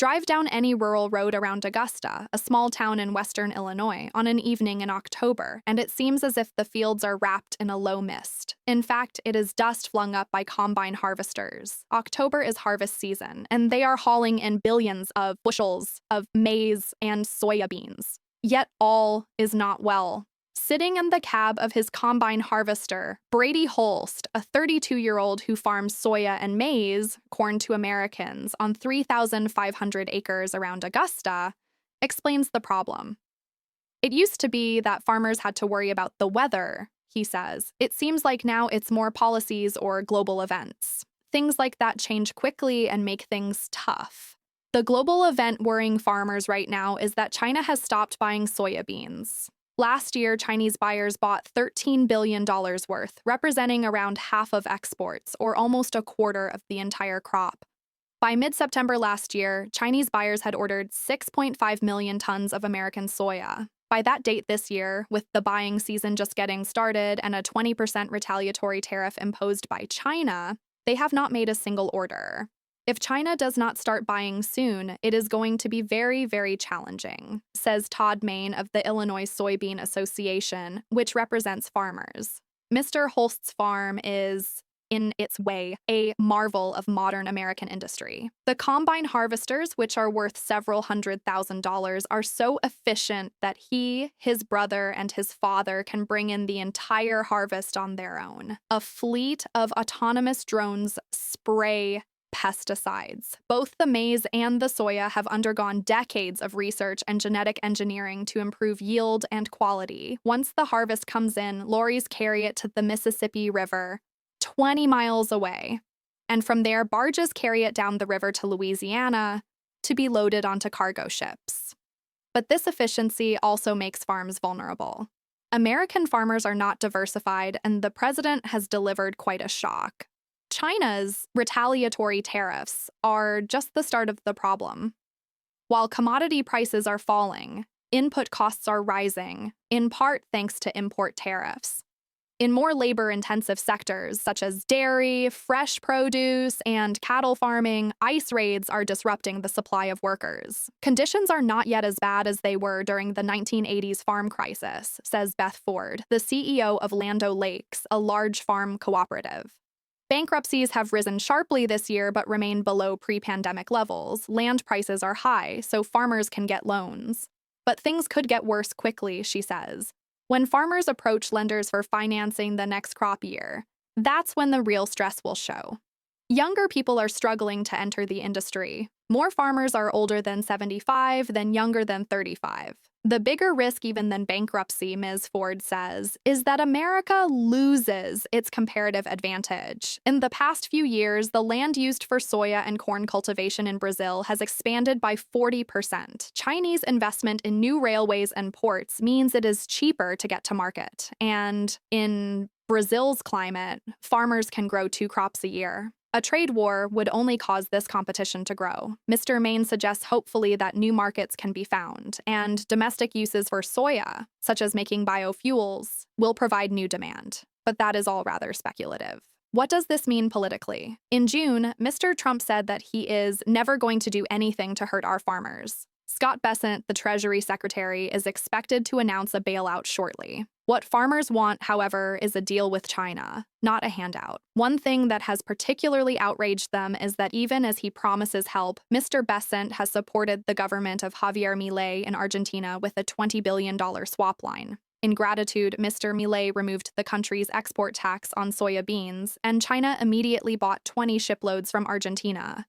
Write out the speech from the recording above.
Drive down any rural road around Augusta, a small town in western Illinois, on an evening in October, and it seems as if the fields are wrapped in a low mist. In fact, it is dust flung up by combine harvesters. October is harvest season, and they are hauling in billions of bushels of maize and soya beans. Yet all is not well. Sitting in the cab of his combine harvester, Brady Holst, a 32-year-old who farms soya and maize, corn to Americans, on 3,500 acres around Augusta, explains the problem. It used to be that farmers had to worry about the weather, he says. It seems like now it's more policies or global events. Things like that change quickly and make things tough. The global event worrying farmers right now is that China has stopped buying soya beans. Last year, Chinese buyers bought $13 billion worth, representing around half of exports, or almost a quarter of the entire crop. By mid-September last year, Chinese buyers had ordered 6.5 million tons of American soya. By that date this year, with the buying season just getting started and a 20% retaliatory tariff imposed by China, they have not made a single order. If China does not start buying soon, it is going to be very, very challenging, says Todd Main of the Illinois Soybean Association, which represents farmers. Mr. Holst's farm is, in its way, a marvel of modern American industry. The combine harvesters, which are worth several $100,000, are so efficient that he, his brother, and his father can bring in the entire harvest on their own. A fleet of autonomous drones spray pesticides. Both the maize and the soya have undergone decades of research and genetic engineering to improve yield and quality. Once the harvest comes in, lorries carry it to the Mississippi River, 20 miles away, and from there, barges carry it down the river to Louisiana to be loaded onto cargo ships. But this efficiency also makes farms vulnerable. American farmers are not diversified, and the president has delivered quite a shock. China's retaliatory tariffs are just the start of the problem. While commodity prices are falling, input costs are rising, in part thanks to import tariffs. In more labor-intensive sectors, such as dairy, fresh produce, and cattle farming, ICE raids are disrupting the supply of workers. Conditions are not yet as bad as they were during the 1980s farm crisis, says Beth Ford, the CEO of Land O'Lakes, a large farm cooperative. Bankruptcies have risen sharply this year but remain below pre-pandemic levels. Land prices are high, so farmers can get loans. But things could get worse quickly, she says. When farmers approach lenders for financing the next crop year, that's when the real stress will show. Younger people are struggling to enter the industry. More farmers are older than 75 than younger than 35. The bigger risk even than bankruptcy, Ms. Ford says, is that America loses its comparative advantage. In the past few years, the land used for soya and corn cultivation in Brazil has expanded by 40%. Chinese investment in new railways and ports means it is cheaper to get to market. And in Brazil's climate, farmers can grow 2 crops a year. A trade war would only cause this competition to grow. Mr. Main suggests hopefully that new markets can be found, and domestic uses for soya, such as making biofuels, will provide new demand. But that is all rather speculative. What does this mean politically? In June, Mr. Trump said that he is never going to do anything to hurt our farmers. Scott Bessent, the Treasury Secretary, is expected to announce a bailout shortly. What farmers want, however, is a deal with China, not a handout. One thing that has particularly outraged them is that even as he promises help, Mr. Bessent has supported the government of Javier Milei in Argentina with a $20 billion swap line. In gratitude, Mr. Milei removed the country's export tax on soya beans, and China immediately bought 20 shiploads from Argentina.